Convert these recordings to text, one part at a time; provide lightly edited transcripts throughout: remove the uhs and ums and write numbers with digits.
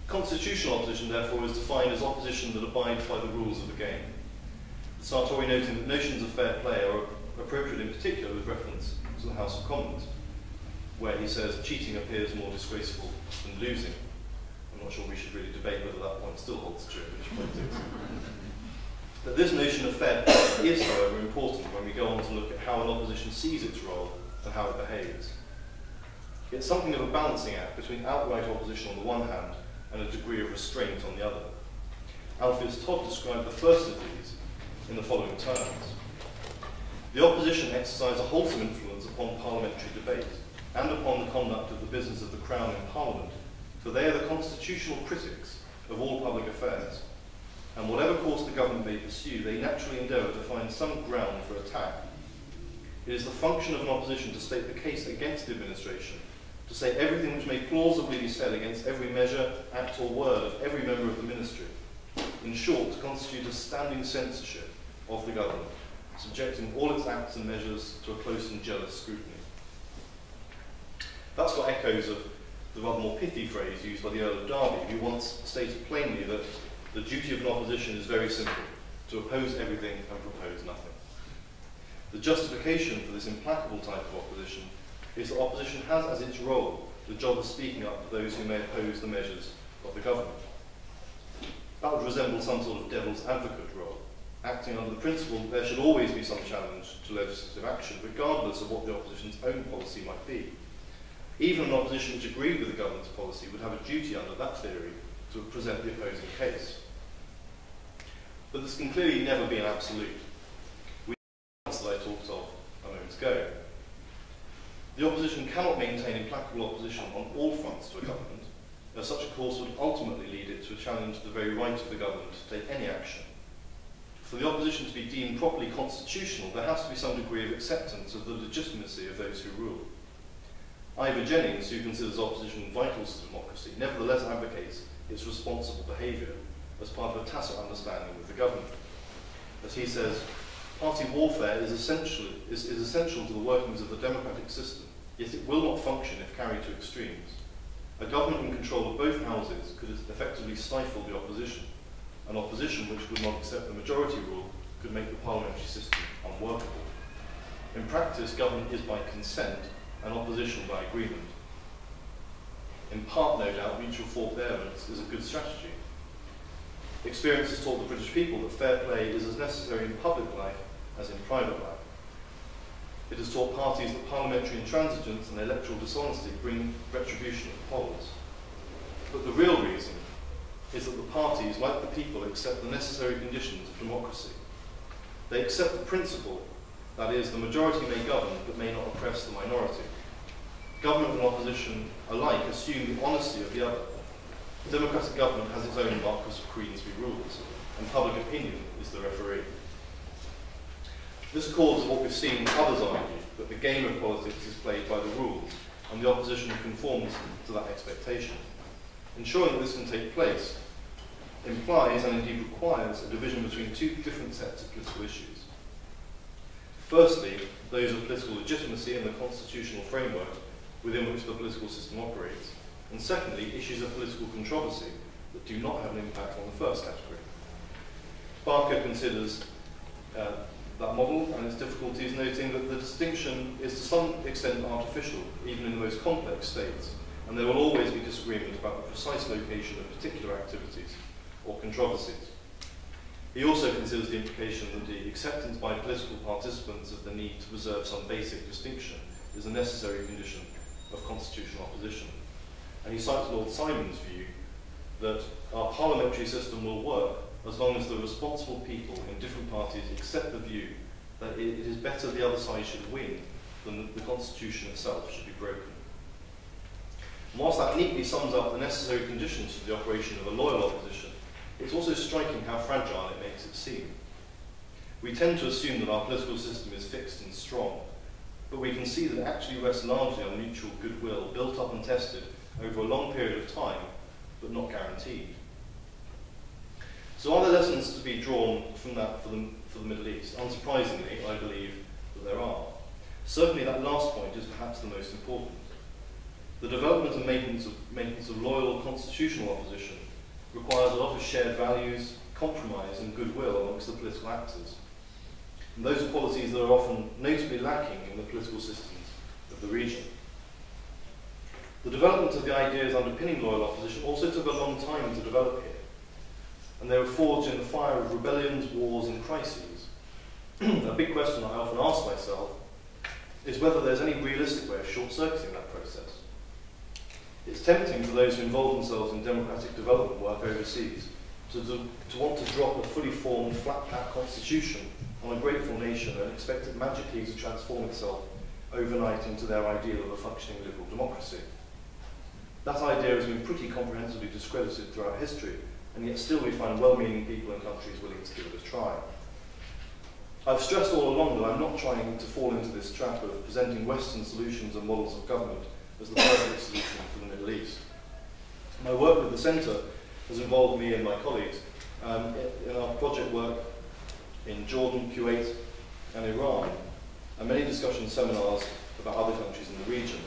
Constitutional opposition, therefore, is defined as opposition that abides by the rules of the game. Sartori noting that notions of fair play are appropriate in particular with reference to the House of Commons, where he says cheating appears more disgraceful than losing. I'm not sure we should really debate whether that point still holds true in British politics. But this notion of fair play is, however, important when we go on to look at how an opposition sees its role and how it behaves. It's something of a balancing act between outright opposition on the one hand and a degree of restraint on the other. Alpheus Todd described the first of these in the following terms. The opposition exercise a wholesome influence upon parliamentary debate and upon the conduct of the business of the Crown in Parliament, for they are the constitutional critics of all public affairs, and whatever course the government may pursue, they naturally endeavour to find some ground for attack. It is the function of an opposition to state the case against the administration, to say everything which may plausibly be said against every measure, act or word of every member of the ministry. In short, to constitute a standing censorship of the government, subjecting all its acts and measures to a close and jealous scrutiny. That's got echoes of the rather more pithy phrase used by the Earl of Derby, who once stated plainly that the duty of an opposition is very simple, to oppose everything and propose nothing. The justification for this implacable type of opposition is that opposition has as its role the job of speaking up for those who may oppose the measures of the government. That would resemble some sort of devil's advocate role, acting under the principle that there should always be some challenge to legislative action, regardless of what the opposition's own policy might be. Even an opposition which agreed with the government's policy would have a duty under that theory to present the opposing case. But this can clearly never be an absolute. We know the that I talked of a moment ago. The opposition cannot maintain implacable opposition on all fronts to a government, as such a course would ultimately lead it to challenge the very right of the government to take any action. For the opposition to be deemed properly constitutional, there has to be some degree of acceptance of the legitimacy of those who rule. Ivor Jennings, who considers opposition vital to democracy, nevertheless advocates its responsible behaviour as part of a tacit understanding with the government. As he says, party warfare is essential to the workings of the democratic system, yet it will not function if carried to extremes. A government in control of both houses could effectively stifle the opposition. An opposition which would not accept the majority rule could make the parliamentary system unworkable. In practice, government is by consent and opposition by agreement. In part, no doubt, mutual forbearance is a good strategy. Experience has taught the British people that fair play is as necessary in public life as in private life. It has taught parties that parliamentary intransigence and electoral dishonesty bring retribution at the polls. But the real reason is that the parties, like the people, accept the necessary conditions of democracy. They accept the principle, that is, the majority may govern but may not oppress the minority. Government and opposition alike assume the honesty of the other. Democratic government has its own Marquis of Queensberry rules, and public opinion is the referee. This accords with what we've seen others argue, that the game of politics is played by the rules, and the opposition conforms to that expectation. Ensuring that this can take place implies, and indeed requires, a division between two different sets of political issues. Firstly, those of political legitimacy and the constitutional framework within which the political system operates, and secondly, issues of political controversy that do not have an impact on the first category. Barker considers that model and its difficulties, noting that the distinction is to some extent artificial, even in the most complex states, and there will always be disagreement about the precise location of particular activities or controversies. He also considers the implication that the acceptance by political participants of the need to preserve some basic distinction is a necessary condition of constitutional opposition. And he cites Lord Simon's view that our parliamentary system will work as long as the responsible people in different parties accept the view that it is better the other side should win than the constitution itself should be broken. And whilst that neatly sums up the necessary conditions for the operation of a loyal opposition, it's also striking how fragile it makes it seem. We tend to assume that our political system is fixed and strong, but we can see that it actually rests largely on mutual goodwill, built up and tested over a long period of time, but not guaranteed. So are there lessons to be drawn from that for the Middle East? Unsurprisingly, I believe that there are. Certainly that last point is perhaps the most important. The development and maintenance of loyal constitutional opposition requires a lot of shared values, compromise and goodwill amongst the political actors. And those are qualities that are often notably lacking in the political systems of the region. The development of the ideas underpinning loyal opposition also took a long time to develop here, and they were forged in the fire of rebellions, wars and crises. A big question I often ask myself is whether there's any realistic way of short-circuiting that process. It's tempting for those who involve themselves in democratic development work overseas to want to drop a fully formed, flat-pack constitution on a grateful nation and expect it magically to transform itself overnight into their ideal of a functioning liberal democracy. That idea has been pretty comprehensively discredited throughout history, and yet still we find well-meaning people and countries willing to give it a try. I've stressed all along that I'm not trying to fall into this trap of presenting Western solutions and models of government as the perfect solution for the Middle East. My work with the Centre has involved me and my colleagues in our project work in Jordan, Kuwait and Iran, and many discussion seminars about other countries in the region.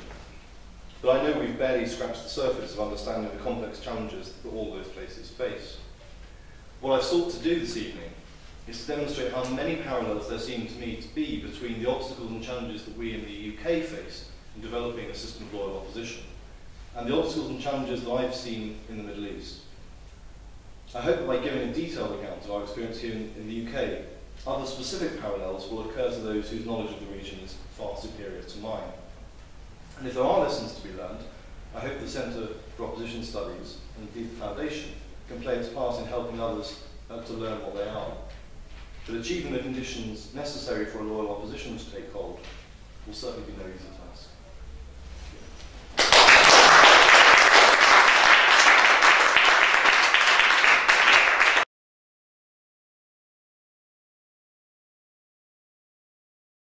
But I know we've barely scratched the surface of understanding the complex challenges that all those places face. What I've sought to do this evening is to demonstrate how many parallels there seem to me to be between the obstacles and challenges that we in the UK face in developing a system of loyal opposition, and the obstacles and challenges that I've seen in the Middle East. I hope that by giving a detailed account of our experience here in the UK, other specific parallels will occur to those whose knowledge of the region is far superior to mine. And if there are lessons to be learned, I hope the Centre for Opposition Studies, and indeed the Foundation, can play its part in helping others to learn what they are. But achieving the conditions necessary for a loyal opposition to take hold will certainly be no easy task.